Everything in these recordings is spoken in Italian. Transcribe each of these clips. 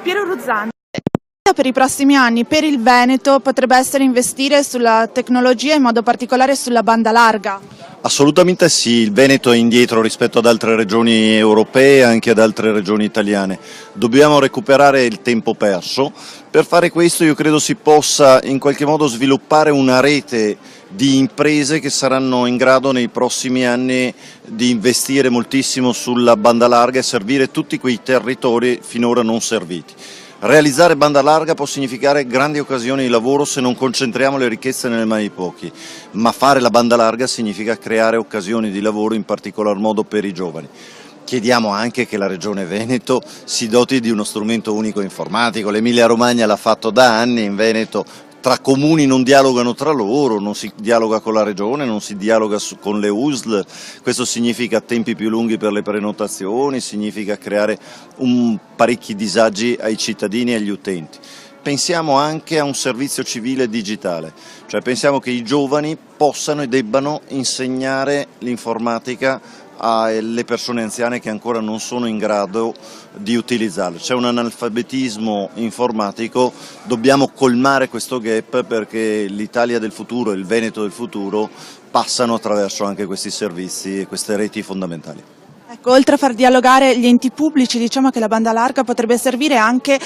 Piero Ruzzani. Per i prossimi anni per il Veneto potrebbe essere investire sulla tecnologia, in modo particolare sulla banda larga? Assolutamente sì, il Veneto è indietro rispetto ad altre regioni europee e anche ad altre regioni italiane. Dobbiamo recuperare il tempo perso. Per fare questo io credo si possa in qualche modo sviluppare una rete di imprese che saranno in grado nei prossimi anni di investire moltissimo sulla banda larga e servire tutti quei territori finora non serviti. Realizzare banda larga può significare grandi occasioni di lavoro se non concentriamo le ricchezze nelle mani di pochi, ma fare la banda larga significa creare occasioni di lavoro in particolar modo per i giovani. Chiediamo anche che la Regione Veneto si doti di uno strumento unico informatico, l'Emilia Romagna l'ha fatto da anni, in Veneto tra comuni non dialogano tra loro, non si dialoga con la Regione, non si dialoga con le USL, questo significa tempi più lunghi per le prenotazioni, significa creare parecchi disagi ai cittadini e agli utenti. Pensiamo anche a un servizio civile digitale, cioè pensiamo che i giovani possano e debbano insegnare l'informatica alle persone anziane che ancora non sono in grado di utilizzarlo. C'è un analfabetismo informatico, dobbiamo colmare questo gap perché l'Italia del futuro e il Veneto del futuro passano attraverso anche questi servizi e queste reti fondamentali. Ecco, oltre a far dialogare gli enti pubblici, diciamo che la banda larga potrebbe servire anche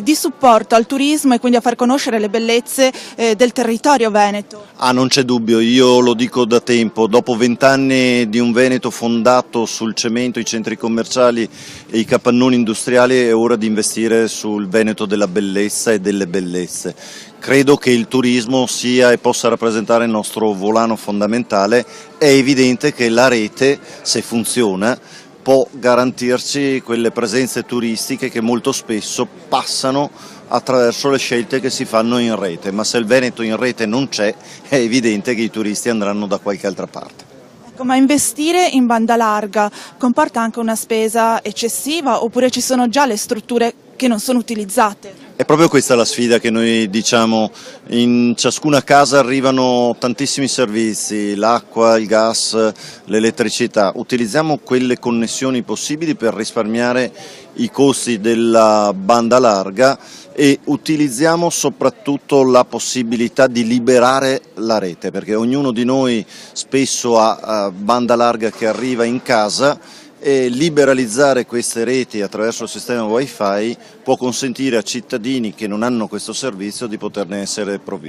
di supporto al turismo e quindi a far conoscere le bellezze del territorio veneto. Non c'è dubbio, io lo dico da tempo, dopo 20 anni di un Veneto fondato sul cemento, i centri commerciali e i capannoni industriali è ora di investire sul Veneto della bellezza e delle bellezze. Credo che il turismo sia e possa rappresentare il nostro volano fondamentale, è evidente che la rete, se funziona, può garantirci quelle presenze turistiche che molto spesso passano attraverso le scelte che si fanno in rete, ma se il Veneto in rete non c'è, è evidente che i turisti andranno da qualche altra parte. Ecco, ma investire in banda larga comporta anche una spesa eccessiva oppure ci sono già le strutture che non sono utilizzate? È proprio questa la sfida che noi diciamo, in ciascuna casa arrivano tantissimi servizi, l'acqua, il gas, l'elettricità, utilizziamo quelle connessioni possibili per risparmiare i costi della banda larga e utilizziamo soprattutto la possibilità di liberare la rete, perché ognuno di noi spesso ha banda larga che arriva in casa e liberalizzare queste reti attraverso il sistema Wi-Fi può consentire a cittadini che non hanno questo servizio di poterne essere provvisti.